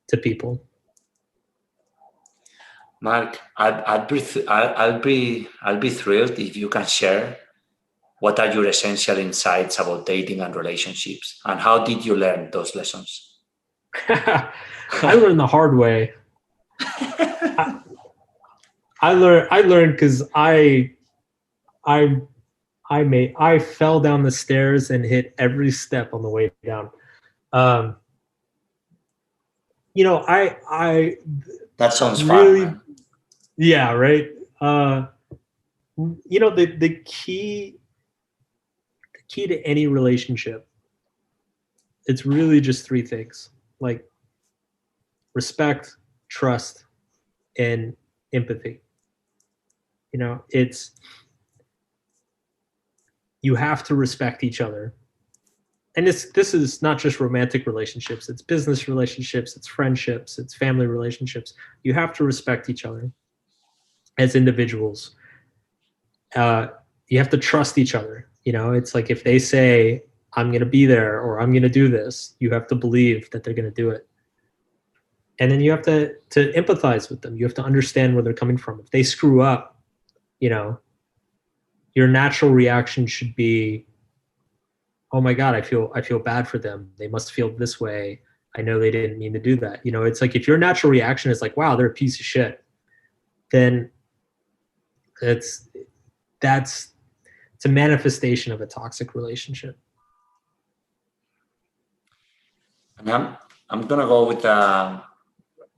to people. Mark, I'll be thrilled if you can share what are your essential insights about dating and relationships, and how did you learn those lessons? I learned the hard way. I learned because I fell down the stairs and hit every step on the way down. That sounds really fun. Man. Yeah, right. The key to any relationship, it's really just three things: like respect, trust, and empathy. You have to respect each other. And this is not just romantic relationships, it's business relationships, it's friendships, it's family relationships. You have to respect each other as individuals. You have to trust each other. It's like if they say, I'm going to be there or I'm going to do this, you have to believe that they're going to do it. And then you have to empathize with them. You have to understand where they're coming from. If they screw up, your natural reaction should be, oh my God, I feel bad for them. They must feel this way. I know they didn't mean to do that. It's like if your natural reaction is like, wow, they're a piece of shit, then it's a manifestation of a toxic relationship. And I'm gonna go with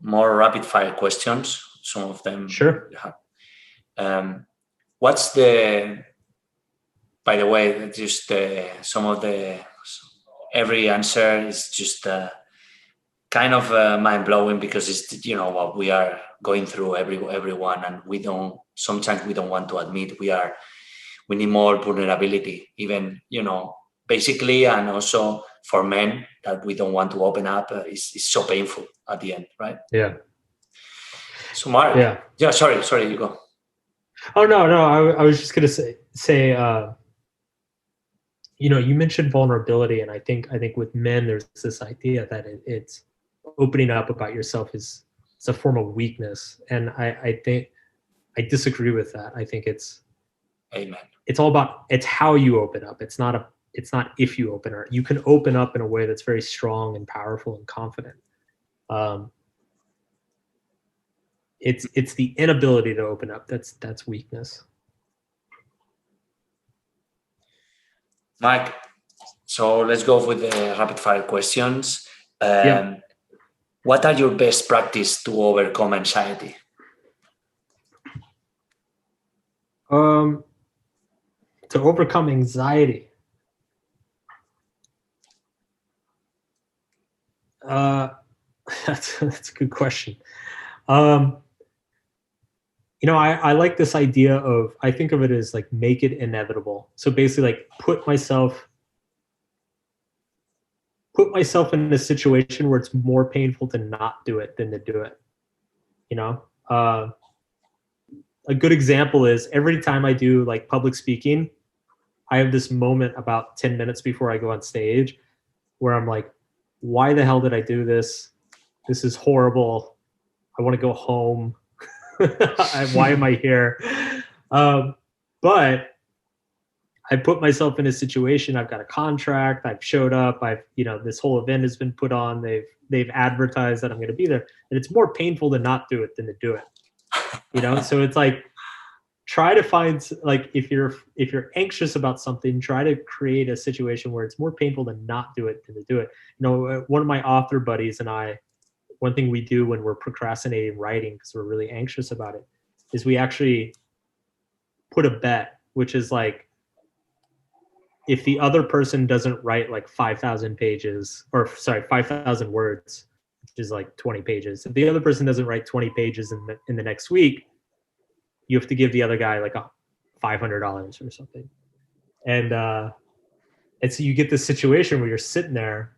more rapid fire questions. Some of them, sure. What's the? By the way, just some of every answer is just kind of mind blowing because it's what we are going through everyone, and sometimes we don't want to admit we need more vulnerability, even basically, and also for men that we don't want to open up is so painful at the end, right? Yeah. So Mark, yeah, sorry, you go. Oh no, I was just gonna say. You mentioned vulnerability, and I think with men there's this idea that it's opening up about yourself it's a form of weakness, and I think I disagree with that. I think it's Amen. It's all about how you open up. It's not if you open up. You can open up in a way that's very strong and powerful and confident. It's the inability to open up that's weakness. Mike, so let's go with the rapid fire questions. What are your best practice to overcome anxiety? To overcome anxiety. That's a good question. I like this idea of, I think of it as like make it inevitable. So basically like put myself in a situation where it's more painful to not do it than to do it. A good example is every time I do like public speaking, I have this moment about 10 minutes before I go on stage where I'm like, why the hell did I do this? This is horrible. I want to go home. Why am I here? But I put myself in a situation. I've got a contract. I've showed up. This whole event has been put on. They've advertised that I'm going to be there, and it's more painful to not do it than to do it. So it's like, try to find, like, if you're anxious about something, try to create a situation where it's more painful to not do it than to do it. One of my author buddies and I, one thing we do when we're procrastinating writing because we're really anxious about it, is we actually put a bet, which is like, if the other person doesn't write like 5,000 words, which is like 20 pages. If the other person doesn't write 20 pages in the next week, you have to give the other guy like $500 or something. And so you get this situation where you're sitting there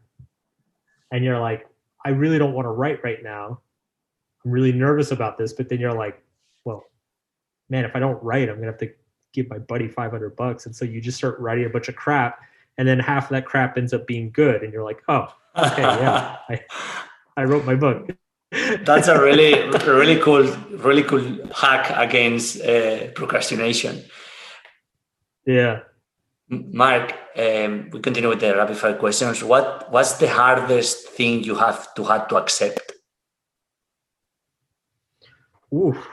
and you're like, I really don't want to write right now. I'm really nervous about this. But then you're like, well, man, if I don't write, I'm going to have to give my buddy $500. And so you just start writing a bunch of crap, and then half of that crap ends up being good. And you're like, oh, okay, yeah, I wrote my book. That's a really cool hack against procrastination. Yeah. Mark, we continue with the rapid fire questions. What's the hardest thing you had to accept? Oof.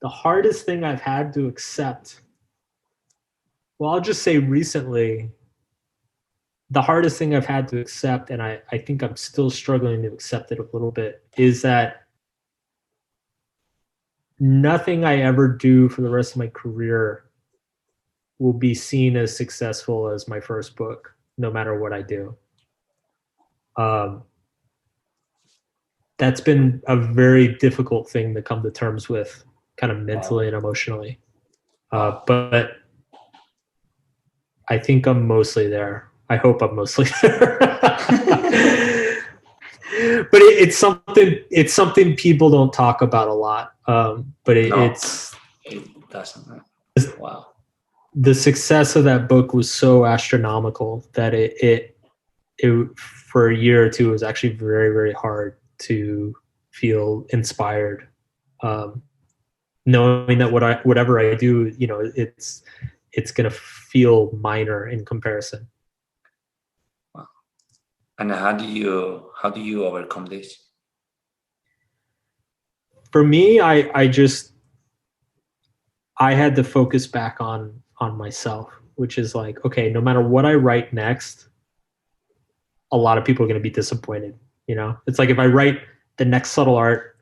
The hardest thing I've had to accept, well, I'll just say recently, the hardest thing I've had to accept, and I think I'm still struggling to accept it a little bit, is that nothing I ever do for the rest of my career will be seen as successful as my first book, no matter what I do. That's been a very difficult thing to come to terms with, kind of mentally and emotionally. But I think I'm mostly there. I hope I'm mostly there. But it's something people don't talk about a lot. But it doesn't. Wow. The success of that book was so astronomical that it for a year or two, it was actually very, very hard to feel inspired. Knowing that whatever I do, it's going to feel minor in comparison. Wow. And how do you overcome this? For me, I had to focus back on myself, which is like, okay, no matter what I write next, a lot of people are going to be disappointed. It's like, if I write the next subtle art,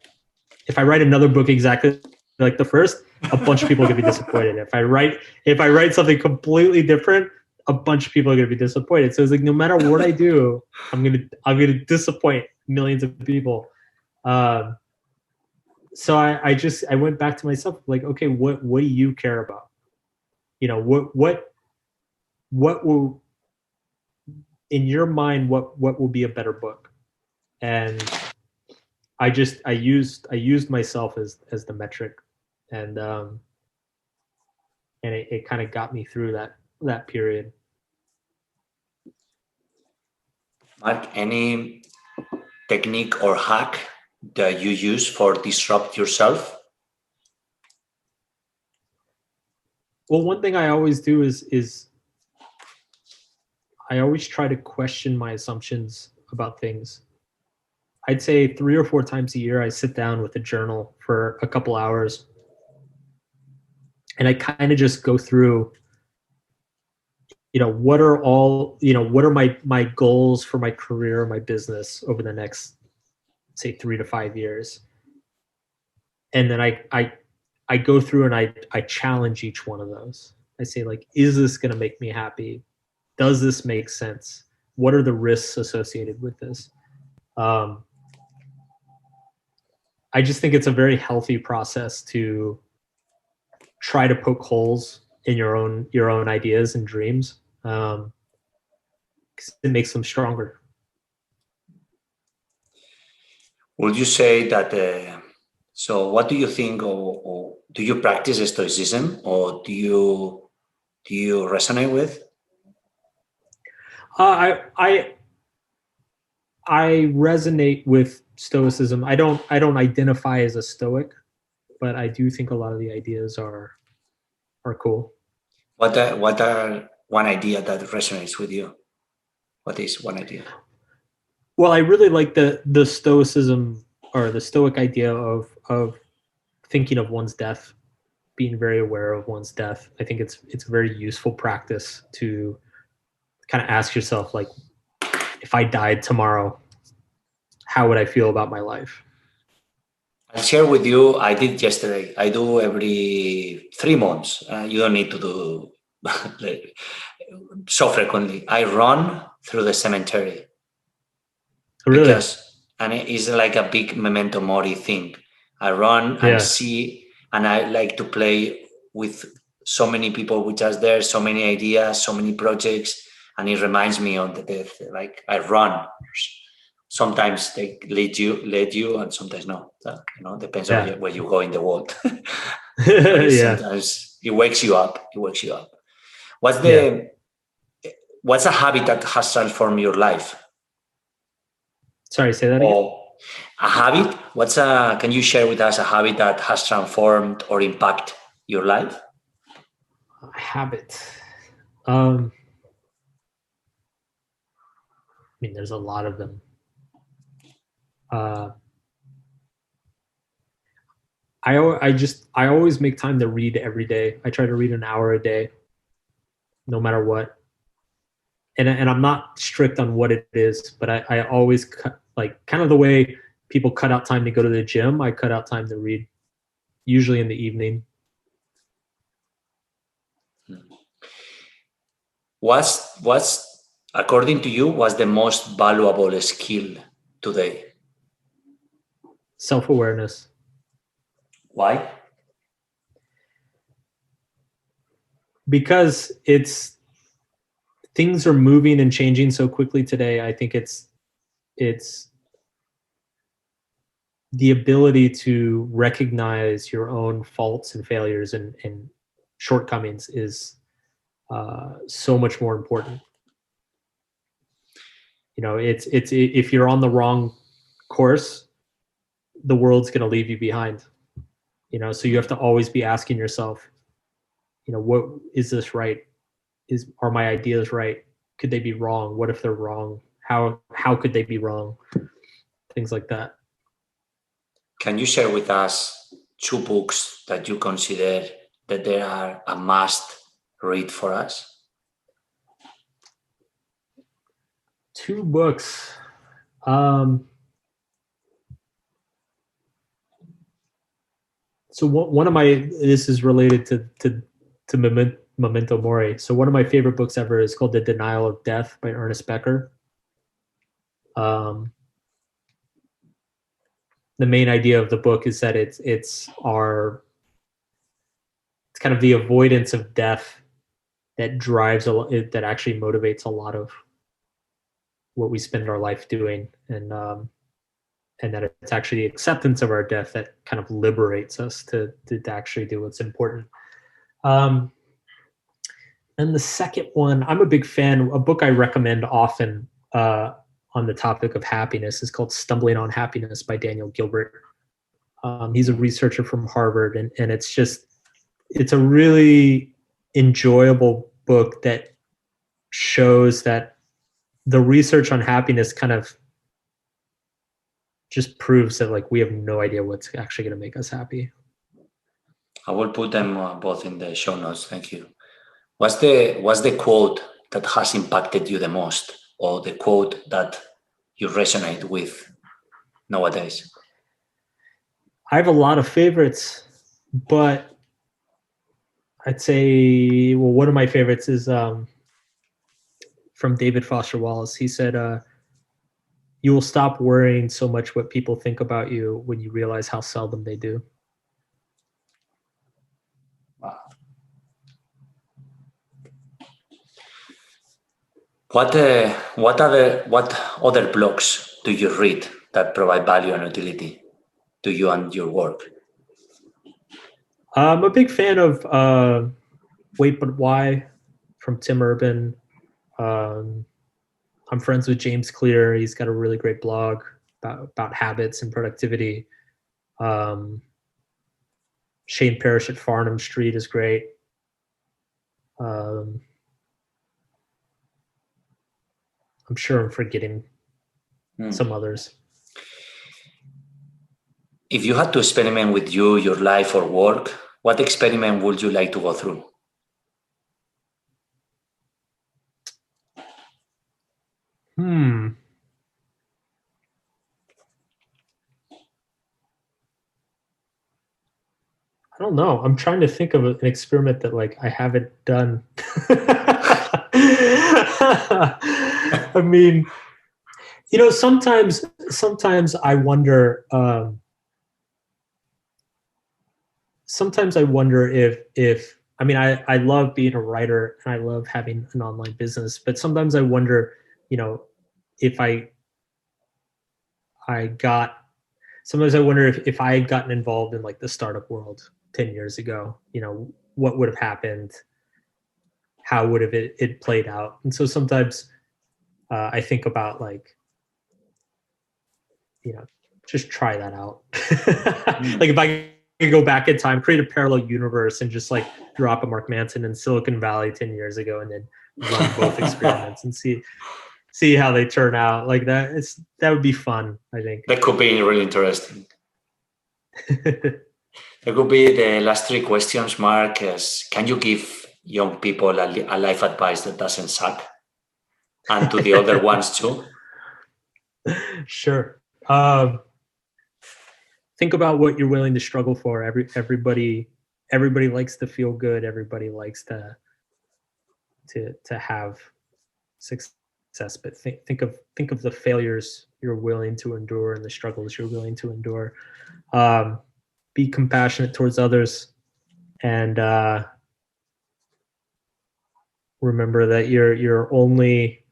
if I write another book exactly like the first, a bunch of people are going to be disappointed. If I write something completely different, a bunch of people are going to be disappointed. So it's like, no matter what I do, I'm going to disappoint millions of people. So I went back to myself, like, okay, what do you care about? What will, in your mind, what will be a better book? And I used myself as the metric, and it kind of got me through that period. Mark, any technique or hack that you use for disrupt yourself? Well, one thing I always do is I always try to question my assumptions about things. I'd say 3 or 4 times a year, I sit down with a journal for a couple hours, and I kind of just go through, what are my goals for my career, my business over the next, say, 3 to 5 years. And then I go through and I challenge each one of those. I say, like, is this going to make me happy? Does this make sense? What are the risks associated with this? I just think it's a very healthy process to try to poke holes in your own ideas and dreams, because it makes them stronger. Would you say that? So, what do you think, or do you practice Stoicism, or do you resonate with? I resonate with Stoicism. I don't identify as a Stoic, but I do think a lot of the ideas are cool. What are one idea that resonates with you? What is one idea? Well, I really like the Stoicism or the Stoic idea of thinking of one's death, being very aware of one's death. I think it's a very useful practice to kind of ask yourself, like, if I died tomorrow, how would I feel about my life? I'll share with you. I did yesterday. I do every 3 months. You don't need to do so frequently. I run through the cemetery. Really? And it is like a big memento mori thing. I run Yeah. and see, and I like to play with so many people which are there, so many ideas, so many projects, and it reminds me of the death. Like I run. Sometimes they lead you, and sometimes no. Depends on where you go in the world. Yeah. Sometimes it wakes you up. What's a habit that has transformed your life? Sorry, say that again. Or a habit? Can you share with us a habit that has transformed or impacted your life? A habit. I mean, there's a lot of them. I always make time to read every day. I try to read an hour a day, no matter what. And I'm not strict on what it is, but I always cut, like, kind of the way people cut out time to go to the gym. I cut out time to read, usually in the evening. What's according to you was the most valuable skill today? Self-awareness. Why? Because things are moving and changing so quickly today. I think it's the ability to recognize your own faults and failures and shortcomings is so much more important. It's if you're on the wrong course, the world's going to leave you behind. So you have to always be asking yourself, what is this right? Are my ideas right? Could they be wrong? What if they're wrong? How could they be wrong? Things like that. Can you share with us 2 books that you consider that they are a must read for us? 2 books. So one of this is related to Memento Mori. So one of my favorite books ever is called The Denial of Death by Ernest Becker. The main idea of the book is that it's kind of the avoidance of death that drives that actually motivates a lot of what we spend our life doing, and that it's actually the acceptance of our death that kind of liberates us to actually do what's important. And the second one, I'm a big fan. A book I recommend often on the topic of happiness is called Stumbling on Happiness by Daniel Gilbert. He's a researcher from Harvard, and it's a really enjoyable book that shows that the research on happiness kind of just proves that, like, we have no idea what's actually going to make us happy. I will put them both in the show notes. Thank you. What's the quote that has impacted you the most, or the quote that you resonate with nowadays? I have a lot of favorites, but I'd say, well, one of my favorites is from David Foster Wallace. He said, "You will stop worrying so much what people think about you when you realize how seldom they do." Wow. What other blogs do you read that provide value and utility to you and your work? I'm a big fan of Wait But Why from Tim Urban. I'm friends with James Clear. He's got a really great blog about habits and productivity. Shane Parrish at Farnham Street is great. I'm sure I'm forgetting some others. If you had to experiment with you, your life or work, what experiment would you like to go through? I don't know. I'm trying to think of an experiment that like I haven't done. I mean, you know, sometimes I wonder. Sometimes I wonder if I mean I love being a writer and I love having an online business, but sometimes I wonder, you know, if sometimes I wonder if I had gotten involved in like the startup world 10 years ago, you know, what would have happened? How would have it played out? And so sometimes I think about like, you know, just try that out. Like if I could go back in time, create a parallel universe and just like drop a Mark Manson in Silicon Valley 10 years ago and then run both experiments and see how they turn out. Like that would be fun, I think. That could be really interesting. That could be the last three questions, Mark. Can you give young people a life advice that doesn't suck? And to the older ones too? Sure. Think about what you're willing to struggle for. Everybody likes to feel good. Everybody likes to have success. But think of the failures you're willing to endure and the struggles you're willing to endure. Be compassionate towards others, and remember that you're only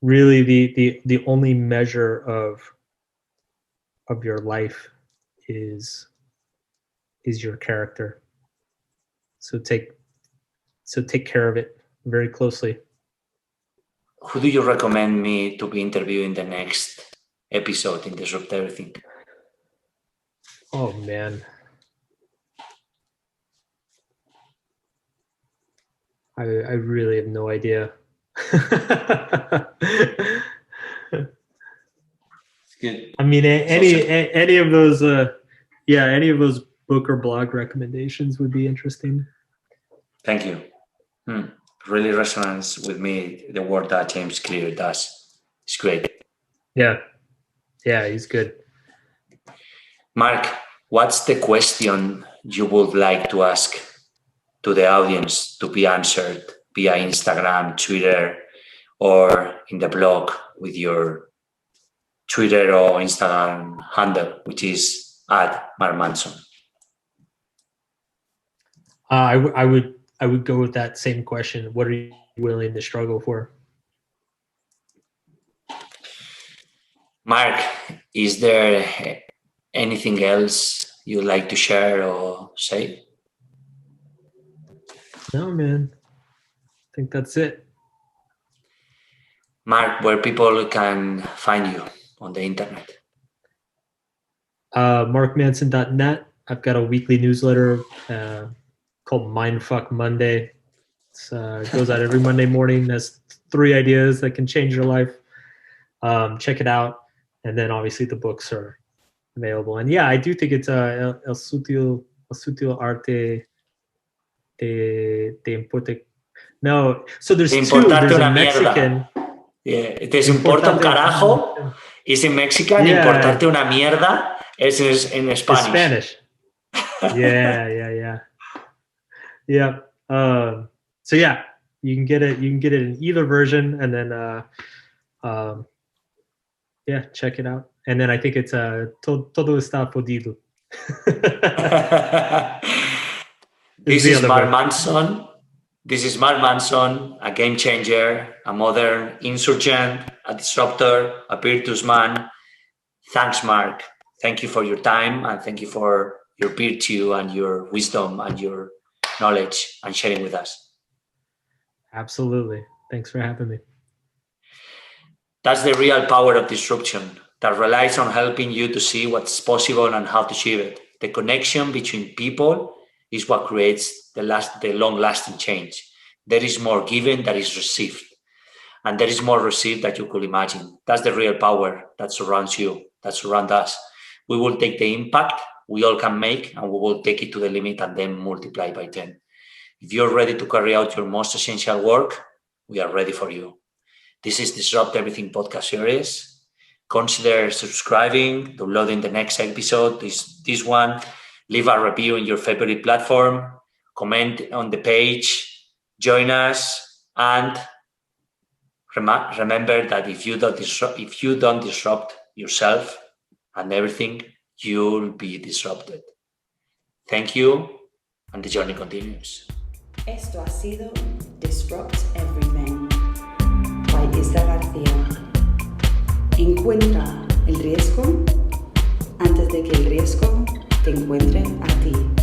really the only measure of your life is your character. So take care of it very closely. Who do you recommend me to be interviewing the next episode in Disrupt Everything? Oh man, I really have no idea. Good. I mean, any of those, any of those book or blog recommendations would be interesting. Thank you. Really resonates with me the work that James Clear does. It's great. Yeah, he's good. Mark, what's the question you would like to ask to the audience to be answered via Instagram, Twitter, or in the blog with your Twitter or Instagram handle, which is @MarkManson? I would go with that same question. What are you willing to struggle for? Mark, is there anything else you'd like to share or say? No, man. I think that's it. Mark, where people can find you on the internet? markmanson.net. I've got a weekly newsletter called Mindfuck Monday. It goes out every Monday morning. There's 3 ideas that can change your life. Check it out. And then obviously the books are available. And yeah, I do think it's El Sutil Arte de Importe. No, so there's 2. There's a Mexican. Yeah, te importa un carajo. Is in Mexican. Yeah. Importarte una mierda is in Spanish. Yeah. So yeah, you can get it in either version, and then check it out. And then I think it's todo está podido. This is Mark Manson. This is Mark Manson, a game changer, a modern insurgent, a disruptor, a virtuous man. Thanks, Mark. Thank you for your time, and thank you for your virtue and your wisdom and your knowledge and sharing with us. Absolutely. Thanks for having me. That's the real power of disruption that relies on helping you to see what's possible and how to achieve it. The connection between people is what creates the long-lasting change. There is more given than is received, and there is more received than you could imagine. That's the real power that surrounds you, that surrounds us. We will take the impact we all can make, and we will take it to the limit and then multiply by 10. If you're ready to carry out your most essential work, we are ready for you. This is Disrupt Everything podcast series. Consider subscribing, downloading the next episode, this one. Leave a review in your favorite platform. Comment on the page. Join us. And remember that if you don't disrupt yourself and everything, you'll be disrupted. Thank you, and the journey continues. Esto ha sido Disrupt Everything by Isra Garcia. Encuentra el riesgo antes de que el riesgo te encuentre a ti.